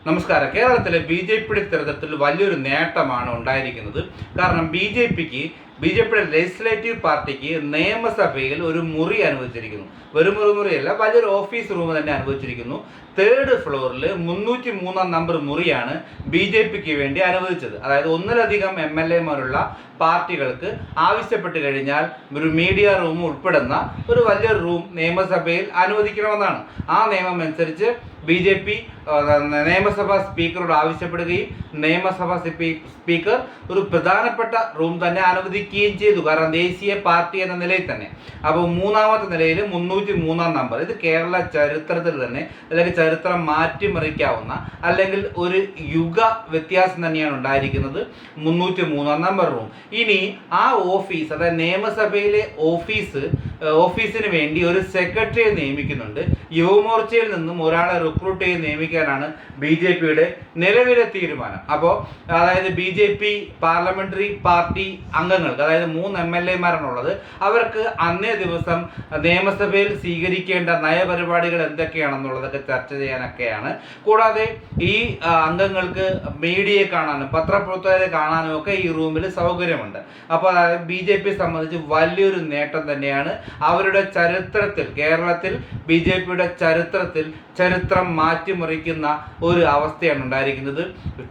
നമസ്കാരം. കേരളത്തിലെ ബി.ജെ.പിയുടെ തെരഞ്ഞെടുപ്പിൽ വലിയൊരു നേട്ടമാണ് ഉണ്ടായിരിക്കുന്നത്. കാരണം ബി.ജെ.പിയുടെ ലെജിസ്ലേറ്റീവ് പാർട്ടിക്ക് നിയമസഭയിൽ ഒരു മുറി അനുവദിച്ചിരിക്കുന്നു. വെറും ഒരു മുറിയല്ല, വലിയൊരു ഓഫീസ് റൂം തന്നെ അനുവദിച്ചിരിക്കുന്നു. 3rd ഫ്ലോറിൽ 303 നമ്പർ മുറിയാണ് ബി.ജെ.പിക്ക് വേണ്ടി അനുവദിച്ചത്. അതായത് ഒന്നിലധികം MLA-മാരുള്ള പാർട്ടികൾക്ക് ആവശ്യപ്പെട്ട് കഴിഞ്ഞാൽ ഒരു മീഡിയ റൂം ഉൾപ്പെടുന്ന ഒരു വലിയൊരു റൂം നിയമസഭയിൽ അനുവദിക്കണമെന്നാണ്. ആ നിയമം അനുസരിച്ച് ബി.ജെ.പി നിയമസഭാ സ്പീക്കറോട് ആവശ്യപ്പെടുകയും നിയമസഭാ സ്പീക്കർ ഒരു പ്രധാനപ്പെട്ട റൂം തന്നെ അനുവദിക്കുകയും ചെയ്തു. കാരണം ദേശീയ പാർട്ടി എന്ന നിലയിൽ തന്നെ. അപ്പോൾ 3ാമത്തെ നിലയിൽ 303 നമ്പർ, ഇത് കേരള ചരിത്രത്തിൽ തന്നെ അല്ലെങ്കിൽ ചരിത്രം മാറ്റിമറിക്കാവുന്ന അല്ലെങ്കിൽ ഒരു യുഗ വ്യത്യാസം തന്നെയാണ് ഉണ്ടായിരിക്കുന്നത്. 303 നമ്പർ റൂം. ഇനി ആ ഓഫീസ്, അതായത് നിയമസഭയിലെ ഓഫീസിന് വേണ്ടി ഒരു സെക്രട്ടറിയെ നിയമിക്കുന്നുണ്ട്. യുവമോർച്ചയിൽ നിന്നും ഒരാളെ റിക്രൂട്ട് ചെയ്ത് നിയമിക്കാനാണ് ബി.ജെ.പിയുടെ നിലവിലെ തീരുമാനം. അപ്പോൾ അതായത് ബി.ജെ.പി പാർലമെന്ററി പാർട്ടി അംഗങ്ങൾക്ക്, അതായത് 3 MLA-മാരാണുള്ളത്, അവർക്ക് അന്നേ ദിവസം നിയമസഭയിൽ സ്വീകരിക്കേണ്ട നയപരിപാടികൾ എന്തൊക്കെയാണെന്നുള്ളതൊക്കെ ചർച്ച ചെയ്യാനൊക്കെയാണ്. കൂടാതെ ഈ അംഗങ്ങൾക്ക് മീഡിയയെ കാണാനും പത്രപ്രവർത്തകരെ കാണാനും ഒക്കെ ഈ റൂമിൽ സൗകര്യമുണ്ട്. അപ്പോൾ അതായത് ബി.ജെ.പിയെ സംബന്ധിച്ച് വലിയൊരു നേട്ടം തന്നെയാണ്. അവരുടെ ചരിത്രത്തിൽ, കേരളത്തിൽ ബി.ജെ.പിയുടെ ചരിത്രം മാറ്റിമറിക്കുന്ന ഒരു അവസ്ഥയാണ് ഉണ്ടായിരിക്കുന്നത്.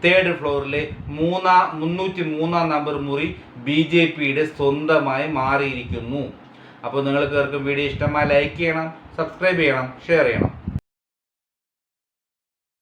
3rd ഫ്ലോറിലെ 303 നമ്പർ മുറി ബി.ജെ.പിയുടെ സ്വന്തമായി മാറിയിരിക്കുന്നു. അപ്പോൾ നിങ്ങൾക്ക് വീഡിയോ ഇഷ്ടമായി ലൈക്ക് ചെയ്യണം, സബ്സ്ക്രൈബ് ചെയ്യണം, ഷെയർ ചെയ്യണം.